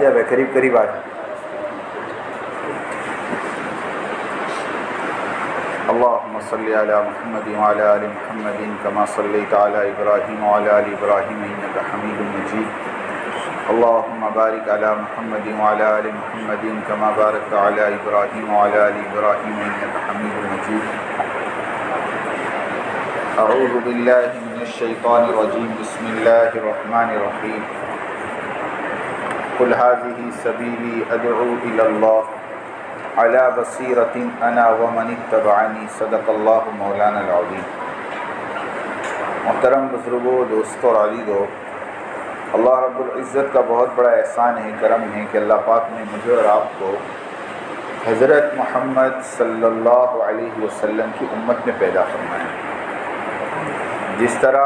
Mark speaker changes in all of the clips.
Speaker 1: جا بھائی، قریب قریب آ جا. اللهم صل على محمد وعلى آل محمد كما صليت على إبراهيم وعلى آل إبراهيم إنك حميد مجيد. اللهم بارك على محمد وعلى آل محمد كما باركت على إبراهيم وعلى آل إبراهيم إنك حميد مجيد. أعوذ بالله من الشيطان الرجيم. بسم الله الرحمن الرحيم. قل هذه سبيلي أدعو إلى الله على بصيرة أنا ومن اتبعني. صدق الله مولانا العظيم. محترم بزرگوں، دوستوں اور عزیزوں، اللہ رب العزت کا بہت بڑا احسان ہے، کرم ہے کہ اللہ پاک نے مجھے اور آپ کو حضرت محمد صلی اللہ علیہ وسلم کی امت میں پیدا فرمایا. جس طرح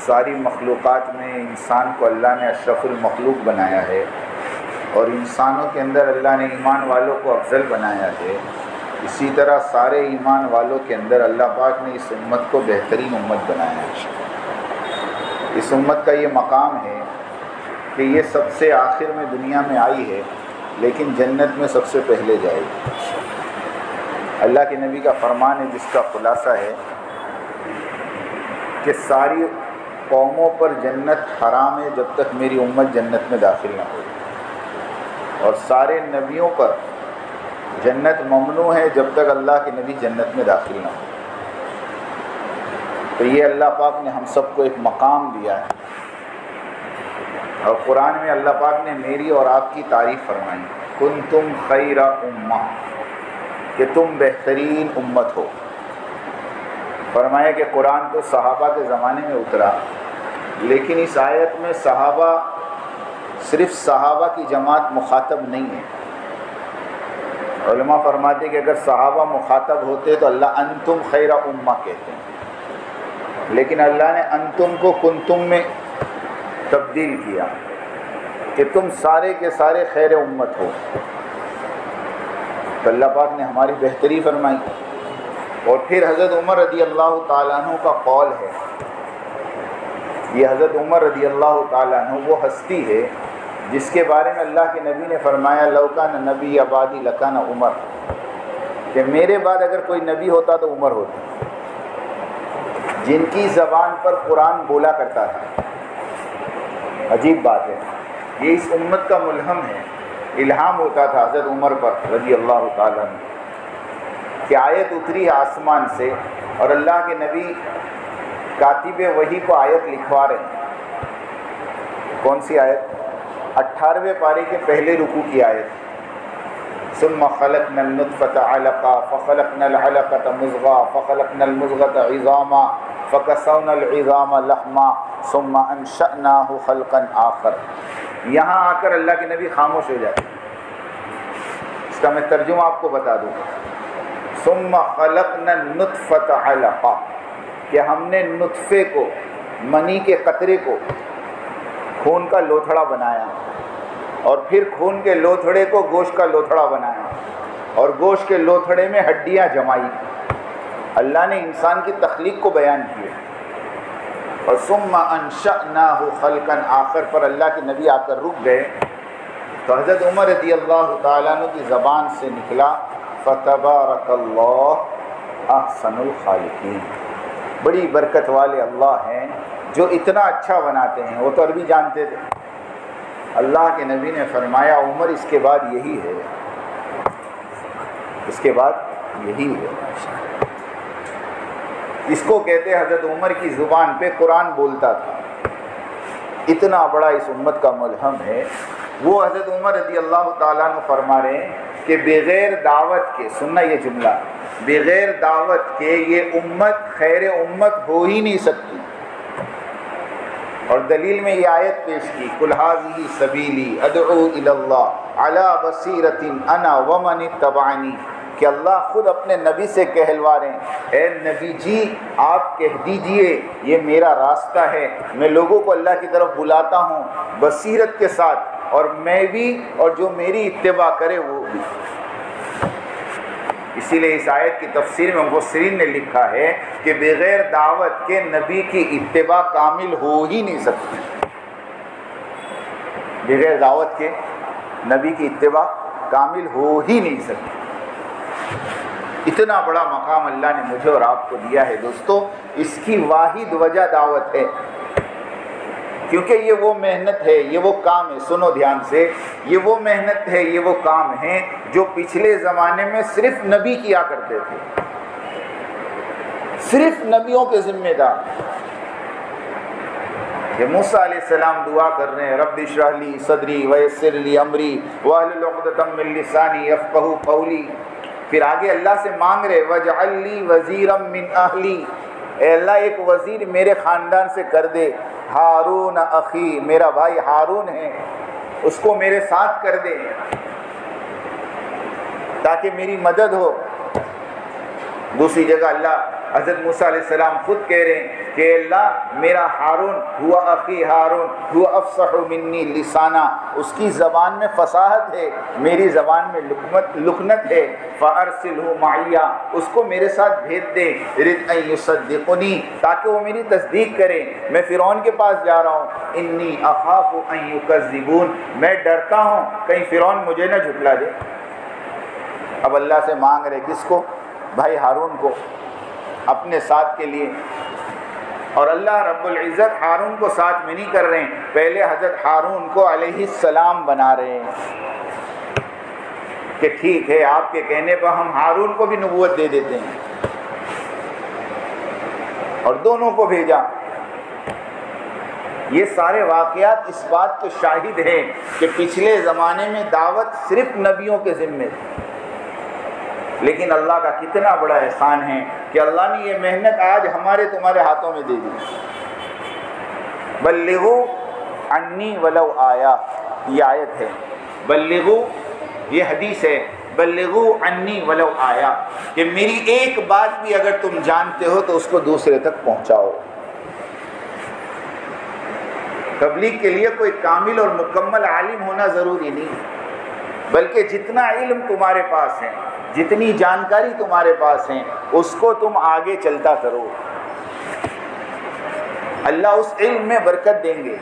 Speaker 1: ساری مخلوقات میں انسان کو اللہ نے اشرف المخلوق بنایا ہے اور انسانوں کے اندر اللہ نے ایمان والوں کو افضل بنایا ہے، اسی طرح سارے ایمان والوں کے اندر اللہ پاک نے اس امت کو بہترین امت بنایا ہے. اس امت کا یہ مقام ہے کہ یہ سب سے آخر میں دنیا میں آئی ہے، لیکن جنت میں سب سے پہلے جائے گی. اللہ کے نبی کا فرمان ہے جس کا خلاصہ ہے کہ ساری قوموں پر جنت حرام ہے جب تک میری امت جنت میں داخل نہ ہو، اور سارے نبیوں پر جنت ممنوع ہے جب تک اللہ کے نبی جنت میں داخل نہ ہو. تو یہ اللہ پاک نے ہم سب کو ایک مقام دیا ہے، اور قرآن میں اللہ پاک نے میری اور آپ کی تعریف فرمائی، کنتم خیر امہ، کہ تم بہترین امت ہو. فرمایا کہ قرآن تو صحابہ کے زمانے میں اترا، لیکن اس آیت میں صحابہ صرف صحابہ کی جماعت مخاطب نہیں ہے. علماء فرماتے کہ اگر صحابہ مخاطب ہوتے تو اللہ انتم خیر امہ کہتے ہیں، لیکن اللہ نے انتم کو کنتم میں تبدیل کیا کہ تم سارے کے سارے خیر امت ہو. تو اللہ پاک نے ہماری بہتری فرمائی. اور پھر حضرت عمر رضی اللہ تعالیٰ عنہ کا قول ہے، یہ حضرت عمر رضی اللہ تعالیٰ عنہ وہ ہستی ہے جس کے بارے میں اللہ کے نبی نے فرمایا لو کان نبی آبادی لکان عمر، کہ میرے بعد اگر کوئی نبی ہوتا تو عمر ہوتا، جن کی زبان پر قرآن بولا کرتا تھا. عجیب بات ہے، یہ اس امت کا ملہم ہے. الہام ہوتا تھا حضرت عمر پر رضی اللہ تعالیٰ عنہ کہ آیت اتری ہے آسمان سے اور اللہ کے نبی کاتب وحی کو آیت لکھوا رہے ہیں. کون سی آیت؟ 18ویں پارے کے پہلے رکوع کی آیت. ثم خلقنا النطفة علقا فخلقنا العلقة مضغة فخلقنا المضغة عظاما فكسونا العظام لحما ثم انشأناه خلقا آخر. یہاں آ کر اللہ کے نبی خاموش ہو جاتے. اس کا میں ترجمہ آپ کو بتا دوں. ثم خلقنا النطفة علقا، کہ ہم نے نطفے کو، منی کے قطرے کو خون کا لوتھڑا بنایا، اور پھر خون کے لوتھڑے کو گوشت کا لوتھڑا بنایا، اور گوشت کے لوتھڑے میں ہڈیاں جمائی. اللہ نے انسان کی تخلیق کو بیان کیا. اور ثم انشأناه خلقا آخر پر اللہ کے نبی آ کر رک گئے. تو حضرت عمر رضی اللہ تعالیٰ عنہ کی زبان سے نکلا فتبارک اللہ احسن الخالقین. بڑی برکت والے اللہ ہیں جو اتنا اچھا بناتے ہیں. وہ تو عربی جانتے تھے. اللہ کے نبی نے فرمایا عمر اس کے بعد یہی ہے، اس کے بعد یہی ہے. اس کو کہتے حضرت عمر کی زبان پہ قرآن بولتا تھا. اتنا بڑا اس امت کا ملہم ہے. وہ حضرت عمر رضی اللہ تعالیٰ عنہ فرما رہے ہیں کہ بغیر دعوت کے، سننا یہ جملہ، بغیر دعوت کے یہ امت خیر امت ہو ہی نہیں سکتی. اور دلیل میں یہ آیت پیش کی، قل ھذہ سبیلی ادعو الی اللہ علی بصیرۃ انا ومن اتبعنی، کہ اللہ خود اپنے نبی سے کہلوا رہے ہیں اے نبی جی آپ کہہ دیجئے یہ میرا راستہ ہے، میں لوگوں کو اللہ کی طرف بلاتا ہوں بصیرت کے ساتھ، اور میں بھی اور جو میری اتباع کرے وہ بھی. اسی لیے اس آیت کی تفسیر میں مفسرین نے لکھا ہے کہ بغیر دعوت کے نبی کی اتباع کامل ہو ہی نہیں سکتی. بغیر دعوت کے نبی کی اتباع کامل ہو ہی نہیں سکتی۔ اتنا بڑا مقام اللہ نے مجھے اور آپ کو دیا ہے دوستو، اس کی واحد وجہ دعوت ہے، کیونکہ یہ وہ محنت ہے، یہ وہ کام ہے، سنو دھیان سے، یہ وہ محنت ہے، یہ وہ کام ہے جو پچھلے زمانے میں صرف نبی کیا کرتے تھے، صرف نبیوں کے ذمہ دار۔ کہ موسیٰ علیہ السلام دعا کر رہے ہیں، رب اشرح لی صدری ویسر لی امری واحلل عقدۃ من لسانی یفقہوا قولی، پھر آگے اللہ سے مانگ رہے وجعل لی وزیرا من اہلی، اے اللہ ایک وزیر میرے خاندان سے کر دے، ہارون اخی، میرا بھائی ہارون ہے اس کو میرے ساتھ کر دے تاکہ میری مدد ہو۔ دوسری جگہ اللہ حضرت موسیٰ علیہ السلام خود کہہ رہے ہیں کہ اللہ میرا ہارون ہوا اخی ہارون ہوا افصح منی لسانہ، اس کی زبان میں فصاحت ہے، میری زبان میں لکنت ہے، فارسلہ معی، اس کو میرے ساتھ بھیج دے، رد ان یصدقنی، تاکہ وہ میری تصدیق کرے، میں فرعون کے پاس جا رہا ہوں، انی اخاف ان یکذبون، میں ڈرتا ہوں کہیں فرعون مجھے نہ جھٹلا دے۔ اب اللہ سے مانگ رہے کس کو؟ بھائی ہارون کو اپنے ساتھ کے لیے، اور اللہ رب العزت ہارون کو ساتھ میں نہیں کر رہے ہیں، پہلے حضرت ہارون کو علیہ السلام بنا رہے ہیں کہ ٹھیک ہے آپ کے کہنے پر ہم ہارون کو بھی نبوت دے دیتے ہیں، اور دونوں کو بھیجا۔ یہ سارے واقعات اس بات کے شاہد ہیں کہ پچھلے زمانے میں دعوت صرف نبیوں کے ذمے تھی، لیکن اللہ کا کتنا بڑا احسان ہے کہ اللہ نے یہ محنت آج ہمارے تمہارے ہاتھوں میں دے دی۔ بلغوا عنی ولو آیا، یہ آیت ہے، بلغوا، یہ حدیث ہے، بلغوا عنی ولو آیا، کہ میری ایک بات بھی اگر تم جانتے ہو تو اس کو دوسرے تک پہنچاؤ۔ تبلیغ کے لیے کوئی کامل اور مکمل عالم ہونا ضروری نہیں، بلکہ جتنا علم تمہارے پاس ہے، جتنی جانکاری تمہارے پاس ہیں، اس کو تم آگے چلتا کرو، اللہ اس علم میں برکت دیں گے،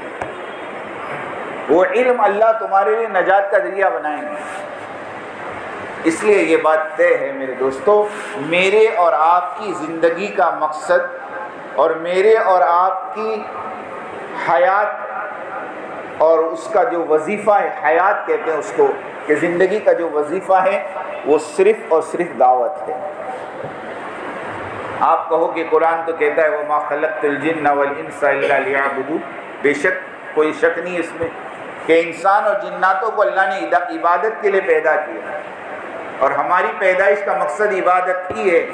Speaker 1: وہ علم اللہ تمہارے لیے نجات کا ذریعہ بنائیں گے۔ اس لیے یہ بات طے ہے میرے دوستو، میرے اور آپ کی زندگی کا مقصد اور میرے اور آپ کی حیات اور اس کا جو وظیفہ ہے، حیات کہتے ہیں اس کو، کہ زندگی کا جو وظیفہ ہے وہ صرف اور صرف دعوت ہے۔ آپ کہو کہ قرآن تو کہتا ہے وَمَا خَلَقْتُ الْجِنَّ وَالْإِنسَ إِلَّا لِيَعْبُدُونِ، بے شک کوئی شک نہیں اس میں کہ انسان اور جناتوں کو اللہ نے عبادت کے لیے پیدا کیا، اور ہماری پیدائش کا مقصد عبادت ہی ہے،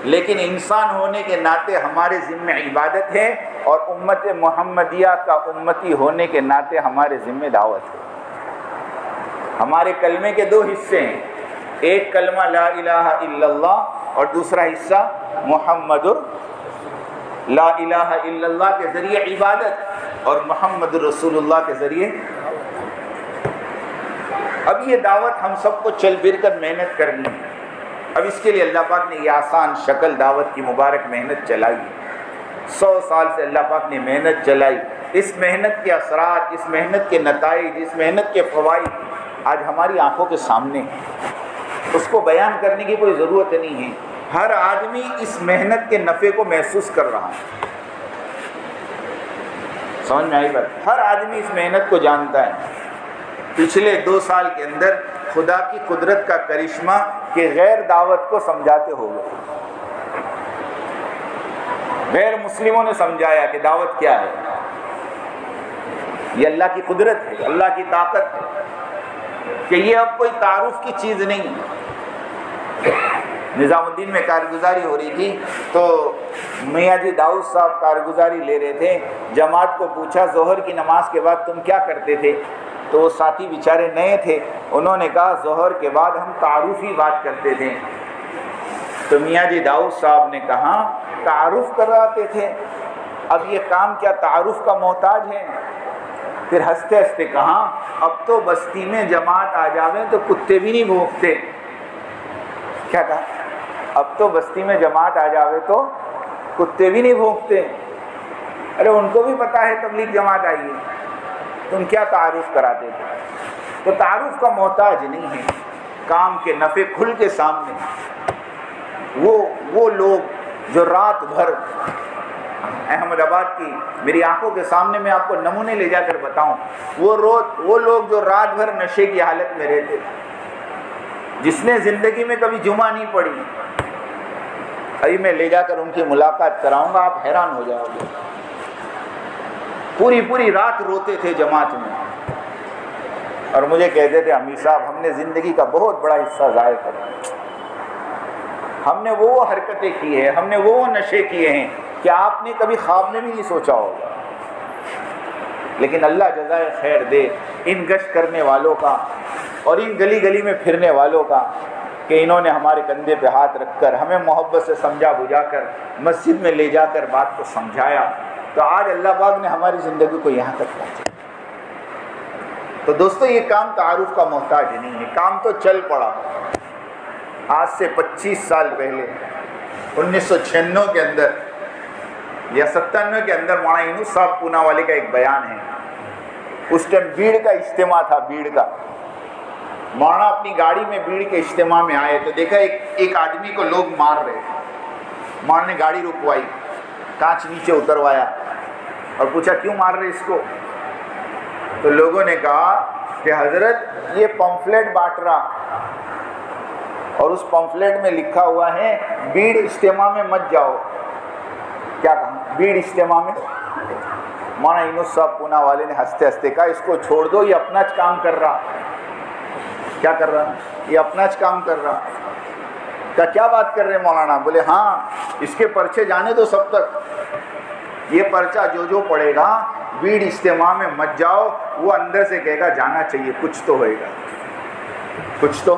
Speaker 1: لیکن انسان ہونے کے ناطے ہمارے ذمہ عبادت ہے، اور امت محمدیہ کا امتی ہونے کے ناطے ہمارے ذمہ دعوت ہے۔ ہمارے کلمے کے دو حصے ہیں، ایک کلمہ لا الہ الا اللہ اور دوسرا حصہ محمد لا الہ الا اللہ کے ذریعے عبادت اور محمد رسول اللہ کے ذریعے۔ اب یہ دعوت ہم سب کو چل پھر کر محنت کرنی ہے۔ اب اس کے لیے اللہ پاک نے یہ آسان شکل دعوت کی مبارک محنت چلائی، 100 سال سے اللہ پاک نے محنت چلائی۔ اس محنت کے اثرات، اس محنت کے نتائج، اس محنت کے فوائد آج ہماری آنکھوں کے سامنے ہیں، اس کو بیان کرنے کی کوئی ضرورت نہیں ہے، ہر آدمی اس محنت کے نفع کو محسوس کر رہا ہے۔ سمجھ میں آئی بات؟ ہر آدمی اس محنت کو جانتا ہے۔ پچھلے 2 سال کے اندر خدا کی قدرت کا کرشمہ کہ غیر دعوت کو سمجھاتے ہو گئے، غیر مسلموں نے سمجھایا کہ دعوت کیا ہے، یہ اللہ کی قدرت ہے، اللہ کی طاقت ہے، کہ یہ اب کوئی تعارف کی چیز نہیں ہے۔ نظام الدین میں کارگزاری ہو رہی تھی تو میاں جی داؤد صاحب کارگزاری لے رہے تھے، جماعت کو پوچھا ظہر کی نماز کے بعد تم کیا کرتے تھے؟ تو وہ ساتھی بیچارے نئے تھے، انہوں نے کہا ظہر کے بعد ہم تعارفی بات کرتے تھے۔ تو میاں جی داؤد صاحب نے کہا تعارف کراتے تھے، اب یہ کام کیا تعارف کا محتاج ہے؟ پھر ہنستے ہنستے کہا اب تو بستی میں جماعت آ جاویں تو کتے بھی نہیں بھونکتے۔ کیا کہا؟ اب تو بستی میں جماعت آ جاوے تو کتے بھی نہیں بھونکتے۔ ارے ان کو بھی پتا ہے تبلیغ جماعت آئی ہے، تم کیا تعارف کراتے تھے؟ تو تعارف کا محتاج نہیں ہے، کام کے نفع کھل کے سامنے۔ وہ لوگ جو رات بھر، احمد آباد کی میری آنکھوں کے سامنے میں آپ کو نمونے لے جا کر بتاؤں، وہ لوگ جو رات بھر نشے کی حالت میں رہتے، جس نے زندگی میں کبھی جمعہ نہیں پڑھی، ابھی میں لے جا کر ان کی ملاقات کراؤں گا، آپ حیران ہو جاؤ گے۔ پوری رات روتے تھے جماعت میں، اور مجھے کہتے تھے امیر صاحب ہم نے زندگی کا بہت بڑا حصہ ضائع کر دیا، ہم نے وہ حرکتیں کی ہیں، ہم نے وہ نشے کیے ہیں کہ آپ نے کبھی خواب میں بھی نہیں سوچا ہوگا۔ لیکن اللہ جزائے خیر دے ان گشت کرنے والوں کا اور ان گلی گلی میں پھرنے والوں کا، کہ انہوں نے ہمارے کندھے پہ ہاتھ رکھ کر ہمیں محبت سے سمجھا بجھا کر مسجد میں لے جا کر بات کو سمجھایا، تو آج اللہ پاک نے ہماری زندگی کو یہاں تک پہنچایا۔ تو دوستو یہ کام تعارف کا محتاج نہیں ہے، کام تو چل پڑا۔ آج سے 25 سال پہلے 1996 کے اندر یا 97 کے اندر مولانا یونس صاحب پونا والے کا ایک بیان ہے، اس ٹائم بیڑ کا اجتماع تھا، بیڑ کا، مولانا اپنی گاڑی میں بیڑ کے اجتماع میں آئے تو دیکھا ایک آدمی کو لوگ مار رہے، مولانا نے گاڑی رکوائی، کانچ نیچے اتروایا اور پوچھا کیوں مار رہے اس کو؟ تو لوگوں نے کہا کہ حضرت یہ پمفلیٹ بانٹ رہا اور اس پمفلیٹ میں لکھا ہوا ہے بیڑ اجتماع میں مت جاؤ۔ کیا کہا؟ بیڑ اجتماع میں؟ مولانا یونس صاحب پونا والے نے ہنستے ہنستے کہا اس کو چھوڑ دو، یہ اپنا کام کر رہا۔ کیا کر رہا؟ یہ اپنا کام کر رہا۔ کیا بات کر رہے ہیں مولانا؟ بولے ہاں اس کے پرچے جانے دو سب تک، یہ پرچہ جو پڑے گا بیڑ اجتماع میں مت جاؤ، وہ اندر سے کہے گا جانا چاہیے، کچھ تو ہوئے گا، کچھ تو۔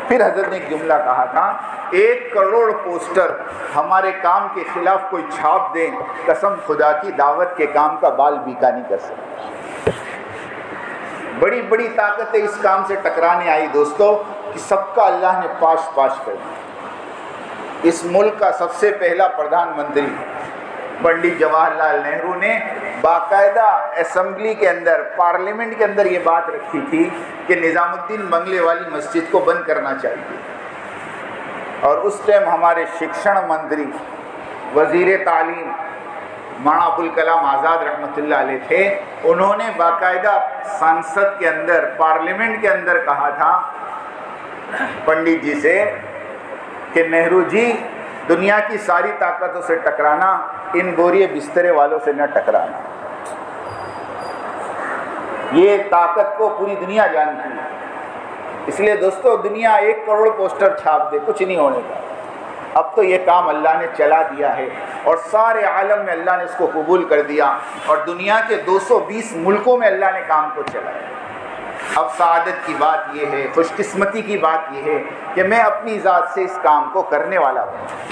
Speaker 1: پھر حضرت نے ایک جملہ کہا تھا 1 کروڑ پوسٹر ہمارے کام کے خلاف کوئی چھاپ دیں، قسم خدا کی دعوت کے کام کا بال بیکا نہیں کر سکتے۔ بڑی بڑی طاقتیں اس کام سے ٹکرانے آئی دوستو، کہ سب کا اللہ نے پاش کر دیا۔ اس ملک کا سب سے پہلا پردھان منتری پنڈت جواہر لال نہرو نے باقاعدہ اسمبلی کے اندر، پارلیمنٹ کے اندر یہ بات رکھی تھی کہ نظام الدین بنگلے والی مسجد کو بند کرنا چاہیے، اور اس ٹائم ہمارے شکشن منتری وزیر تعلیم مولانا ابوالکلام آزاد رحمۃ اللہ علیہ تھے، انہوں نے باقاعدہ سانسد کے اندر، پارلیمنٹ کے اندر کہا تھا پنڈت جی سے کہ نہرو جی دنیا کی ساری طاقتوں سے ٹکرانا، ان بوریے بسترے والوں سے نہ ٹکرانا۔ یہ طاقت کو پوری دنیا جانتی ہے، اس لیے دوستو دنیا 1 کروڑ پوسٹر چھاپ دے کچھ نہیں ہونے کا۔ اب تو یہ کام اللہ نے چلا دیا ہے اور سارے عالم میں اللہ نے اس کو قبول کر دیا، اور دنیا کے 220 ملکوں میں اللہ نے کام کو چلایا۔ اب سعادت کی بات یہ ہے، خوش قسمتی کی بات یہ ہے کہ میں اپنی ذات سے اس کام کو کرنے والا ہوں۔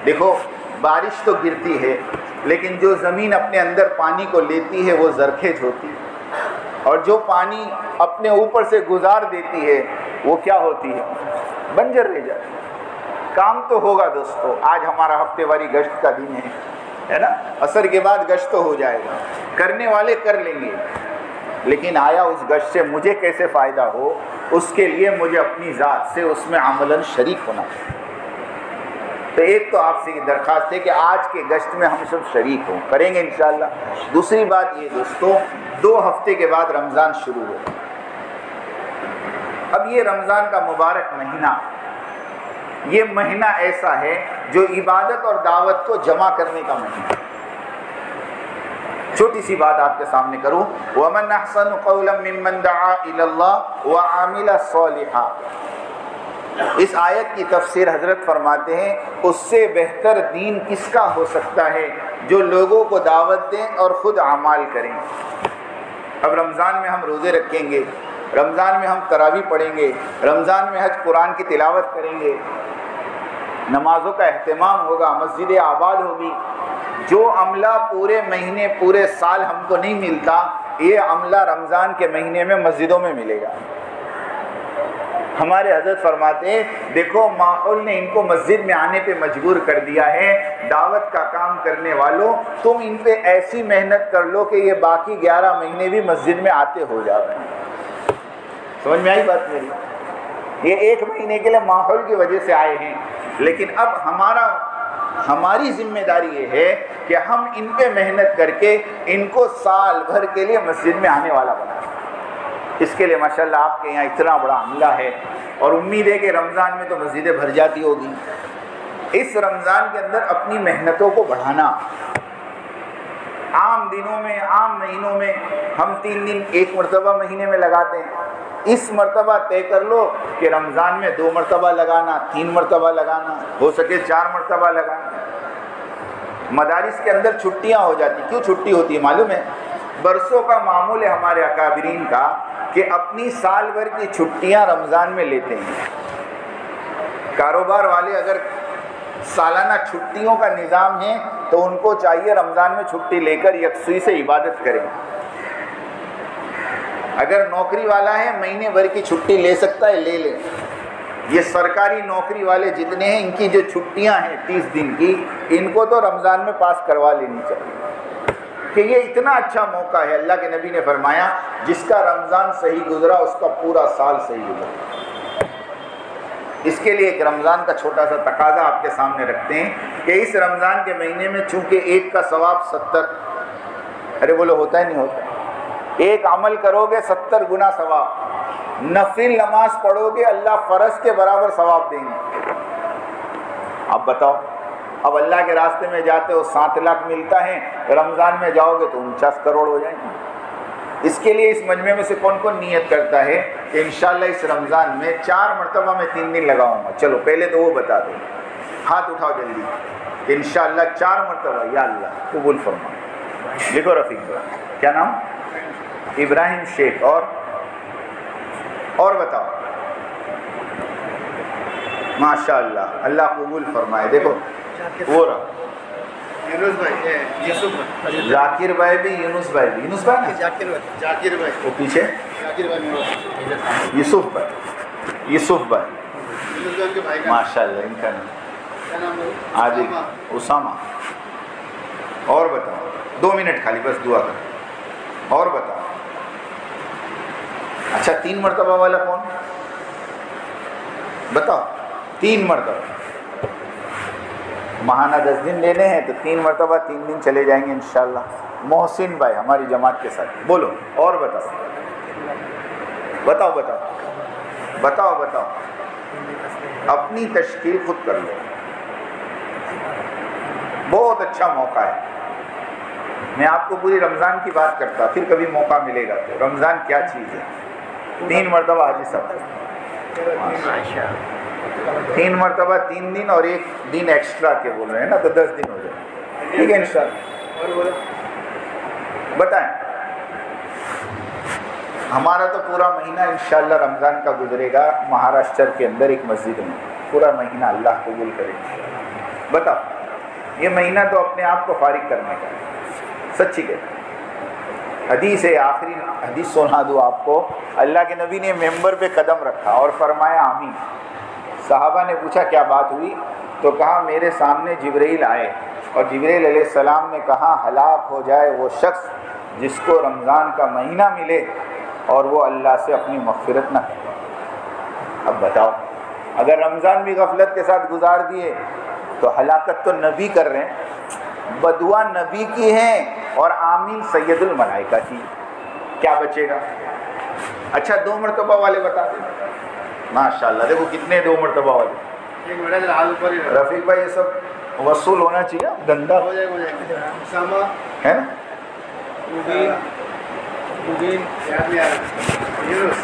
Speaker 1: دیکھو بارش تو گرتی ہے، لیکن جو زمین اپنے اندر پانی کو لیتی ہے وہ زرخیز ہوتی ہے، اور جو پانی اپنے اوپر سے گزار دیتی ہے وہ کیا ہوتی ہے؟ بنجر رہ جاتی ہے۔ کام تو ہوگا دوستو، آج ہمارا ہفتے واری گشت کا دن ہے نا، عصر کے بعد گشت تو ہو جائے گا، کرنے والے کر لیں گے، لیکن آیا اس گشت سے مجھے کیسے فائدہ ہو، اس کے لیے مجھے اپنی ذات سے اس میں عملاً شریک ہونا چاہیے۔ تو ایک تو آپ سے یہ درخواست ہے کہ آج کے گشت میں ہم سب شریک ہوں، کریں گے انشاءاللہ۔ دوسری بات یہ دوستو، 2 ہفتے کے بعد رمضان شروع ہو۔ اب یہ رمضان کا مبارک مہینہ، یہ مہینہ ایسا ہے جو عبادت اور دعوت کو جمع کرنے کا مہینہ ہے۔ چھوٹی سی بات آپ کے سامنے کروں، وَمَنْ أَحْسَنُ قَوْلًا مِّمَّنْ دَعَا إِلَى اللَّهِ وَعَمِلَ صَالِحًا۔ اس آیت کی تفسیر حضرت فرماتے ہیں اس سے بہتر دین کس کا ہو سکتا ہے جو لوگوں کو دعوت دیں اور خود اعمال کریں۔ اب رمضان میں ہم روزے رکھیں گے، رمضان میں ہم تراویح پڑھیں گے، رمضان میں حج قرآن کی تلاوت کریں گے، نمازوں کا اہتمام ہوگا، مسجدیں آباد ہوگی۔ جو عملہ پورے مہینے پورے سال ہم کو نہیں ملتا، یہ عملہ رمضان کے مہینے میں مسجدوں میں ملے گا۔ ہمارے حضرت فرماتے ہیں دیکھو ماحول نے ان کو مسجد میں آنے پہ مجبور کر دیا ہے، دعوت کا کام کرنے والوں تم ان پہ ایسی محنت کر لو کہ یہ باقی 11 مہینے بھی مسجد میں آتے ہو جاؤ۔ سمجھ میں آئی بات میری؟ یہ 1 مہینے کے لیے ماحول کی وجہ سے آئے ہیں، لیکن اب ہماری ذمہ داری یہ ہے کہ ہم ان پہ محنت کر کے ان کو سال بھر کے لیے مسجد میں آنے والا بنائیں۔ اس کے لیے ماشاءاللہ آپ کے یہاں اتنا بڑا عملہ ہے، اور امید ہے کہ رمضان میں تو مسجدیں بھر جاتی ہوگی۔ اس رمضان کے اندر اپنی محنتوں کو بڑھانا۔ عام دنوں میں، عام مہینوں میں ہم 3 دن 1 مرتبہ مہینے میں لگاتے ہیں، اس مرتبہ طے کر لو کہ رمضان میں 2 مرتبہ لگانا، 3 مرتبہ لگانا، ہو سکے 4 مرتبہ لگانا۔ مدارس کے اندر چھٹیاں ہو جاتی، کیوں چھٹی ہوتی ہے معلوم ہے؟ برسوں کا معمول ہے ہمارے اکابرین کا کہ اپنی سال بھر کی چھٹیاں رمضان میں لیتے ہیں۔ کاروبار والے اگر سالانہ چھٹیوں کا نظام ہے تو ان کو چاہیے رمضان میں چھٹی لے کر یکسوئی سے عبادت کریں۔ اگر نوکری والا ہے مہینے بھر کی چھٹی لے سکتا ہے، لے لے۔ یہ سرکاری نوکری والے جتنے ہیں ان کی جو چھٹیاں ہیں 30 دن کی، ان کو تو رمضان میں پاس کروا لینی چاہیے کہ یہ اتنا اچھا موقع ہے۔ اللہ کے نبی نے فرمایا جس کا رمضان صحیح گزرا اس کا پورا سال صحیح گزرا۔ اس کے لیے ایک رمضان کا چھوٹا سا تقاضا آپ کے سامنے رکھتے ہیں کہ اس رمضان کے مہینے میں چونکہ ایک کا ثواب 70، ارے بولو ہوتا ہے نہیں ہوتا؟ ایک عمل کرو گے 70 گنا ثواب، نفل نماز پڑھو گے اللہ فرض کے برابر ثواب دیں گے۔ اب بتاؤ، اب اللہ کے راستے میں جاتے ہو 7 لاکھ ملتا ہے، رمضان میں جاؤ گے تو 49 کروڑ ہو جائیں گے۔ اس کے لیے اس مجمع میں سے کون کون نیت کرتا ہے کہ انشاءاللہ اس رمضان میں 4 مرتبہ میں 3 دن لگاؤں گا؟ چلو پہلے تو وہ بتا دو، ہاتھ اٹھاؤ جلدی کہ انشاءاللہ 4 مرتبہ یا اللہ قبول فرما۔ لکھو رفیق بھائی، کیا نام؟ ابراہیم شیخ، اور بتاؤ۔ ماشاءاللہ، اللہ قبول فرمائے۔ دیکھو وہ رہا
Speaker 2: یونس بھائی، یوسف
Speaker 1: ذاکر بھائی بھی، یونس بھائی بھی، یونس بھائی نا؟
Speaker 2: ذاکر بھائی،
Speaker 1: وہ پیچھے
Speaker 2: ذاکر بھائی،
Speaker 1: یوسف بھائی، یوسف بھائی،
Speaker 2: یونس کے بھائی کا
Speaker 1: ماشاءاللہ ان کا نام
Speaker 2: کیا نام ہے؟
Speaker 1: عادل اسامہ۔ اور بتاؤ، 2 منٹ خالی بس دعا کر، اور بتاؤ۔ اچھا 3 مرتبہ والا کون؟ بتاؤ 3 مرتبہ ماہانہ 10 دن لینے ہیں تو 3 مرتبہ 3 دن چلے جائیں گے انشاءاللہ۔ محسن بھائی ہماری جماعت کے ساتھ، بولو اور بتاؤ بتاؤ بتاؤ بتاؤ بتاؤ۔ اپنی تشکیل خود کر لو، بہت اچھا موقع ہے۔ میں آپ کو پوری رمضان کی بات کرتا، پھر کبھی موقع ملے گا تو رمضان کیا چیز ہے۔ 3 مرتبہ حاجی صاحب، 3 مرتبہ 3 دن اور 1 دن ایکسٹرا کے بول رہے ہیں نا، تو 10 دن ہو جائے، ٹھیک ہے انشاءاللہ۔ بتائیں، ہمارا تو پورا مہینہ انشاءاللہ رمضان کا گزرے گا مہاراشٹر کے اندر ایک مسجد میں، پورا مہینہ اللہ قبول کرے۔ بتاؤ، یہ مہینہ تو اپنے آپ کو فارغ کرنے کا ہے، سچی کہتے ہیں۔ حدیث ہے، آخری حدیث سنا دو آپ کو۔ اللہ کے نبی نے ممبر پہ قدم رکھا اور فرمایا آمین۔ صحابہ نے پوچھا کیا بات ہوئی؟ تو کہا میرے سامنے جبرائیل آئے اور جبرائیل علیہ السلام نے کہا ہلاک ہو جائے وہ شخص جس کو رمضان کا مہینہ ملے اور وہ اللہ سے اپنی مغفرت نہ کرے۔ اب بتاؤ، اگر رمضان بھی غفلت کے ساتھ گزار دیے تو ہلاکت تو نبی کر رہے ہیں، بدعا نبی کی ہیں اور آمین سید الملائکہ کی، کیا بچے گا؟ اچھا 2 مرتبہ والے بتا دیں۔ ماشاءاللہ، دیکھو کتنے 2 مرتبہ والے۔ رفیق بھائی یہ سب وصول ہونا چاہیے، گندا
Speaker 2: ہو جائے اسامہ
Speaker 1: ہے نا۔
Speaker 2: مبین یاد نہیں آ رہا، یونس